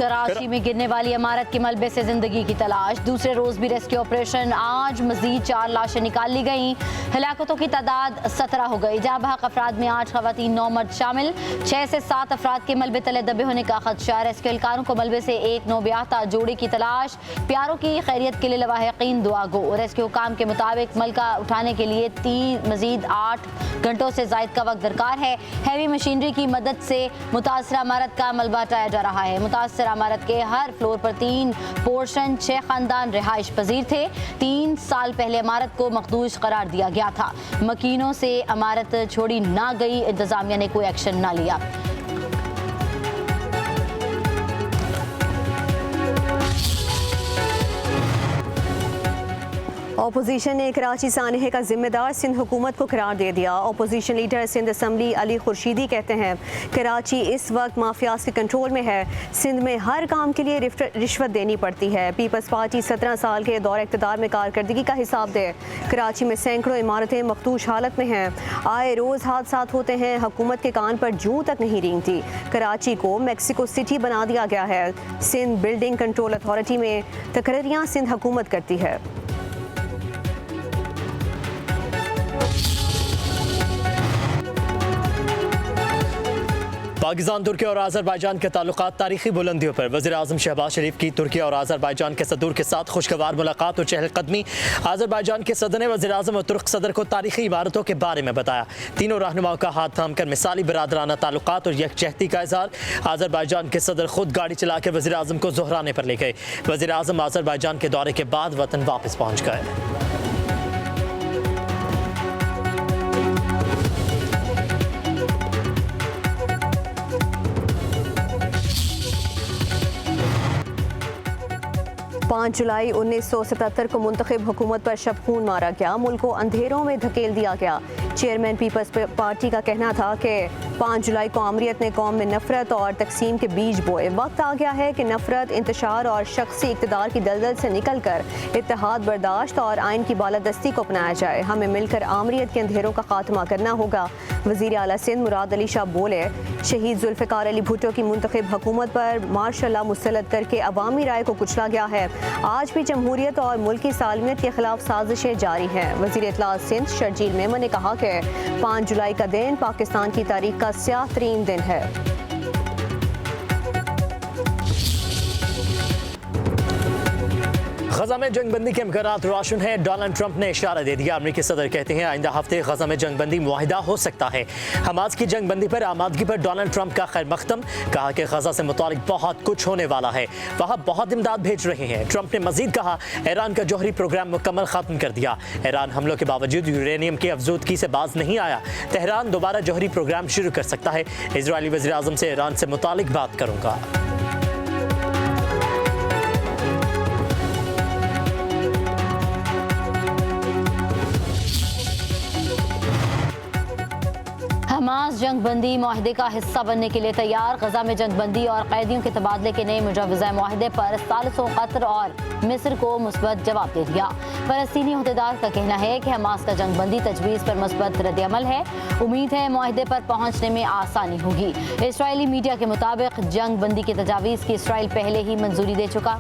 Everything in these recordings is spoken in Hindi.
कराची में गिरने वाली इमारत के मलबे से जिंदगी की तलाश। दूसरे रोज भी रेस्क्यू ऑपरेशन। आज मजीद 4 लाशें निकाल ली गई। हलाकतों की तादाद 17 हो गई। जहाँ बहक अफराद में 8 खवातीन 9 मर्द शामिल। 6 से 7 अफराद के मलबे तले दबे होने का खदशा। रेस्क्यू एहलकारों को मलबे से एक नौब्याहता जोड़े की तलाश। प्यारों की खैरियत के लिए लवाहिकीन दुआ गो। रेस्क्यू काम के मुताबिक मलका उठाने के लिए मजीद 8 घंटों से जायद का वक्त दरकार है। हैवी मशीनरी की मदद से मुतासरा इमारत का मलबा हटाया जा रहा है। मुतासरा इमारत के हर फ्लोर पर 3 पोर्शन 6 खानदान रिहाइश पजीर थे। 3 साल पहले इमारत को मखदूश करार दिया गया था। मकीनों से इमारत छोड़ी ना गई। इंतजामिया ने कोई एक्शन ना लिया। अपोजिशन ने कराची सानहे का जिम्मेदार सिंध हुकूमत को करार दे दिया। Opposition leader Sindh assembly Ali Khurshidi कहते हैं कराची इस वक्त माफियाज के कंट्रोल में है। सिंध में हर काम के लिए रिश्वत देनी पड़ती है। पीपल्स पार्टी 17 साल के दौर इक़्तिदार में कारकर्दगी का हिसाब दे। कराची में सैकड़ों इमारतें मखदूश हालत में हैं। आए रोज़ हादसात होते हैं। हुकूमत के कान पर जूं तक नहीं रेंगती। कराची को मैक्सिको सिटी बना दिया गया है। सिंध बिल्डिंग कंट्रोल अथॉरिटी में तकरीरियाँ सिंध हुकूमत करती है। पाकिस्तान तुर्की और आज़रबाईजान के ताल्लुकात तारीखी बुलंदियों पर। वज़ीर-ए-आज़म शहबाज शरीफ की तुर्की और आज़रबाईजान के सदूर के साथ खुशगवार मुलाकात और चहलकदमी। आज़रबाईजान के सदर ने वज़ीर-ए-आज़म और तुर्क सदर को तारीखी इमारतों के बारे में बताया। तीनों रहनुमाओं का हाथ थाम कर मिसाली बरादराना ताल्लुकात और यकजहती का इज़हार। आज़रबाईजान के सदर खुद गाड़ी चला के वज़ीर-ए-आज़म को ज़ोहराने पर ले गए। वज़ीर-ए-आज़म आज़रबाईजान के दौरे के बाद वतन वापस पहुँच गए। पाँच जुलाई 1977 को मुंतखब हुकूमत पर शब खून मारा गया। मुल्क को अंधेरों में धकेल दिया गया। चेयरमैन पीपल्स पार्टी का कहना था कि 5 जुलाई को आमरीत ने कौम में नफरत और तकसीम के बीज बोए। वक्त आ गया है कि नफरत, इंतशार और शख्सी इक़्तिदार की दलदल से निकल कर इत्तेहाद, बर्दाश्त और आइन की बालादस्ती को अपनाया जाए। हमें मिलकर आमरीत के अंधेरों का खात्मा करना होगा। वज़ीर आला सिंध मुराद अली शाह बोले शहीद जुल्फ़िकार अली भुट्टो की मुंतखब हुकूमत पर मार्शल लॉ मुसल्लत करके अवामी राय को कुचला गया है। आज भी जमहूरियत और मुल्की सालमियत के खिलाफ साजिशें जारी हैं। वज़ीर इत्तलात सिंध शर्जील मेमन ने कहा कि 5 जुलाई का दिन पाकिस्तान की तारीख का स्याह तरीन दिन है। गजा में जंगबंदी के इम्कानात रोशन है। डोनाल्ड ट्रंप ने इशारा दे दिया। अमरीकी सदर कहते हैं आइंदा हफ्ते गजा में जंगबंदी मुआहिदा हो सकता है। हमास की जंगबंदी पर आमादगी पर डोनाल्ड ट्रंप का खैर मकदम। कहा कि गजा से मुतालिक बहुत कुछ होने वाला है। वहाँ बहुत इमदाद भेज रहे हैं। ट्रंप ने मजीद कहा ईरान का जौहरी प्रोग्राम मुकम्मल खत्म कर दिया। ईरान हमलों के बावजूद यूरेनियम की अफजूदगी से बाज नहीं आया। तेहरान दोबारा जौहरी प्रोग्राम शुरू कर सकता है। इजरायली वज़ीर आज़म से ईरान से मुतालिक बात करूँगा। हमास जंगबंदी मुआहदे का हिस्सा बनने के लिए तैयार। गजा में जंगबंदी और कैदियों के तबादले के नए मुजवज़ा मुआहदे पर सालिसों कतर और मिस्र को मुस्बत जवाब दे दिया। फ़लस्तीनी अहदेदार का कहना है कि हमास का जंगबंदी तजवीज़ पर मुस्बत रद्द-ए-अमल है। उम्मीद है मुआहदे पर पहुँचने में आसानी होगी। इसराइली मीडिया के मुताबिक जंगबंदी की तजावीज़ की इसराइल पहले ही मंजूरी दे चुका।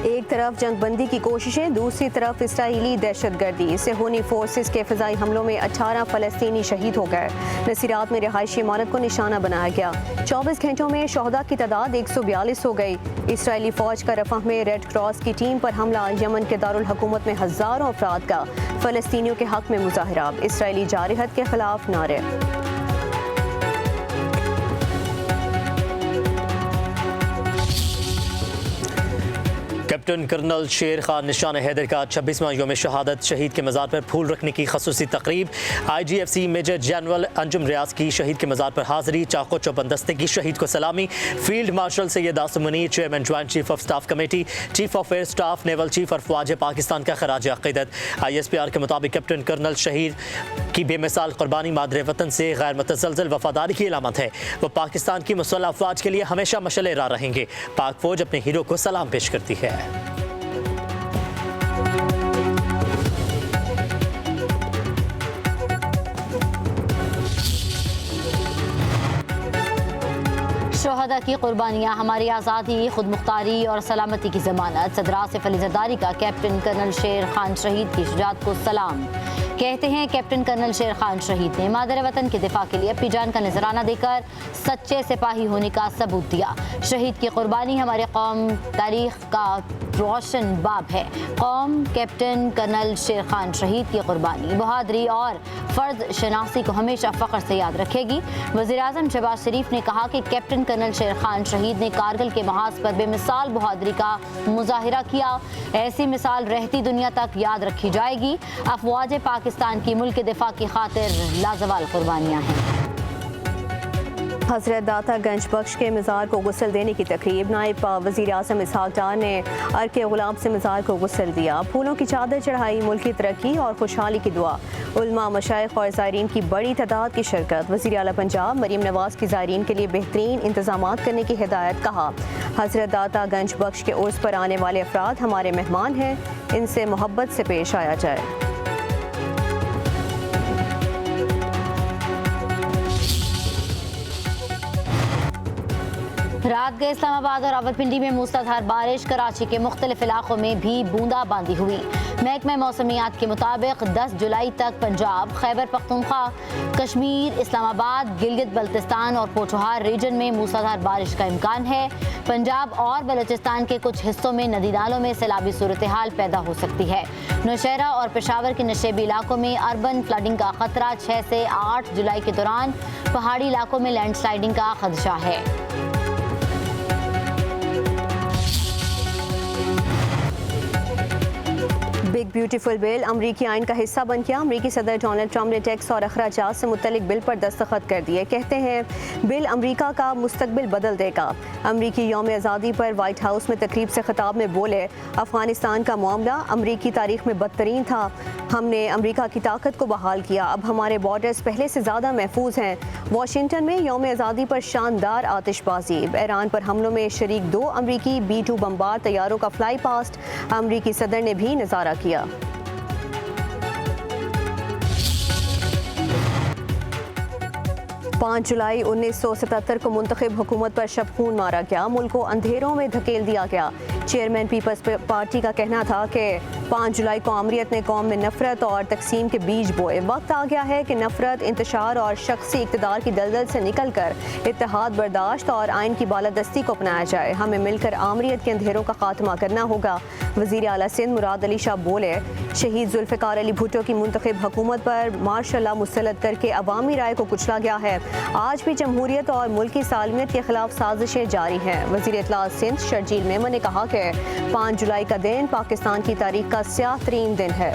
एक तरफ जंगबंदी की कोशिशें, दूसरी तरफ इसराइली दहशतगर्दी। सेहूनी फोर्सेस के फ़िज़ाई हमलों में 18 फ़लस्तीनी शहीद हो गए। नसीरात में रिहायशी इमारत को निशाना बनाया गया। 24 घंटों में शहदा की तादाद 142 हो गई। इसराइली फ़ौज का रफ़ह में रेड क्रॉस की टीम पर हमला। यमन के दारुल हुकूमत में हज़ारों अफराद का फ़लस्तीनियों के हक़ में मुज़ाहरा। इसराइली जारहत के खिलाफ नारे। कैप्टन कर्नल शेर खान निशान हैदर का 26वां योम शहादत। शहीद के मज़ार पर फूल रखने की खसूसी तकरीब। IGFC मेजर जनरल अंजुम रियाज की शहीद के मज़ार पर हाज़िरी। चाको चौबंदस्ते की शहीद को सलामी। Field marshal Syed Asim Munir, chairman joint chief of staff committee, chief of air staff, naval chief और फ़ौज पाकिस्तान का खराज अक़ीदत। ISPR के मुताबिक कैप्टन कर्नल शहीद की बेमिसाल कुर्बानी मादरे वतन से गैर मुतसलसल वफादारी की अलामत है। वो पाकिस्तान की मुसल्लह अफ़वाज के लिए हमेशा मशअल-ए-राह रहेंगे। पाक फ़ौज अपने हीरो को सलाम पेश करती है। वफादा की कुर्बानियाँ हमारी आज़ादी, खुद मुख्तारी और सलामती की ज़मानत। सदर आसिफ अली ज़रदारी का कैप्टन कर्नल शेर खान शहीद की शुजाअत को सलाम। कहते हैं कैप्टन कर्नल शेर खान शहीद ने मादर वतन के दिफा के लिए अपनी जान का नजराना देकर सच्चे सिपाही होने का सबूत दिया। शहीद की कुर्बानी हमारे कौम तारीख का रोशन बाब है। कौम कैप्टन कर्नल शेर खान शहीद की कुर्बानी, बहादुरी और फ़र्ज शनासी को हमेशा फ़ख्र से याद रखेगी। वज़ीर-ए-आज़म शहबाज शरीफ ने कहा कि कैप्टन कर्नल शेर खान शहीद ने कारगिल के महाज पर बेमिसाल बहादुरी का मुजाहिरा किया। ऐसी मिसाल रहती दुनिया तक याद रखी जाएगी। अफवाज पाकिस्तान की मुल्क के दिफा की खातिर लाजवाल कुर्बानियाँ हैं। हज़रत दाता गंज बख्श के मज़ार को गुस्ल देने की तकरीब। नायब वज़ीर आज़म इसहाक डार ने अर्के गुलाब से मज़ार को गुस्ल दिया। फूलों की चादर चढ़ाई। मुल्क की तरक्की और खुशहाली की दुआ। उलमा, मशाइख और ज़ायरीन की बड़ी तादाद की शिरकत। वज़ीर आला पंजाब मरीम नवाज़ की ज़ायरीन के लिए बेहतरीन इंतज़ामात करने की हिदायत। कहा, हज़रत दाता गंज बख्श के उर्स पर आने वाले अफराद हमारे मेहमान हैं, इनसे मोहब्बत से पेश आया जाए। रात गए इस्लामाबाद और रावलपिंडी में मूसलाधार बारिश। कराची के मुख्तलिफ इलाकों में भी बूंदाबांदी हुई। महकमा मौसमियात के मुताबिक 10 जुलाई तक पंजाब, खैबर पख्तूनख्वा, कश्मीर, इस्लामाबाद, गिलगित बल्तिस्तान और पोठोहार रीजन में मूसलाधार बारिश का इम्कान है। पंजाब और बलूचिस्तान के कुछ हिस्सों में नदी नालों में सैलाबी सूरत हाल पैदा हो सकती है। नौशहरा और पेशावर के नशेबी इलाकों में अर्बन फ्लडिंग का खतरा। 6 से 8 जुलाई के दौरान पहाड़ी इलाकों में लैंडस्लाइडिंग का खदशा है। बिग ब्यूटीफुल बिल अमरीकी आइन का हिस्सा बन गया। अमरीकी सदर डोनाल्ड ट्रंप ने टैक्स और अखराजात से मुतल्लिक बिल पर दस्तखत कर दिए। कहते हैं बिल अमरीका का मुस्तकबिल बदल देगा। अमरीकी यौम आज़ादी पर वाइट हाउस में तकरीब से खिताब में बोले, अफगानिस्तान का मामला अमरीकी तारीख में बदतरीन था। हमने अमरीका की ताकत को बहाल किया। अब हमारे बॉर्डर्स पहले से ज़्यादा महफूज हैं। वाशिंगटन में यौम आज़ादी पर शानदार आतिशबाजी। ईरान पर हमलों में शरीक 2 अमरीकी B-2 बम्बार तैयारों का फ्लाई पास्ट। अमरीकी सदर ने भी नज़ारा किया। 5 जुलाई 1977 को मुंतखब हुकूमत पर शब खून मारा गया। मुल्क को अंधेरों में धकेल दिया गया। चेयरमैन पीपल्स पार्टी का कहना था कि 5 जुलाई को आमरीत ने कौम में नफरत और तकसीम के बीज बोए। वक्त आ गया है कि नफरत, इंतशार और शख्सी इक़्तिदार की दलदल से निकल कर इत्तेहाद, बर्दाश्त और आइन की बालादस्ती को अपनाया जाए। हमें मिलकर आमरीत के अंधेरों का खात्मा करना होगा। वज़ीर आला सिंध मुराद अली शाह बोले, शहीद जुल्फ़िकार अली भुट्टो की मुंतखब हुकूमत पर मार्शल लॉ मुसल्लत करके अवामी राय को कुचला गया है। आज भी जमहूरियत और मुल्क की सालमियत के खिलाफ साजिशें जारी हैं। वज़ीर इत्तलात सिंध शर्जील मेमन ने कहा कि 5 जुलाई का दिन पाकिस्तान की तारीख का स्याह तरीन दिन है।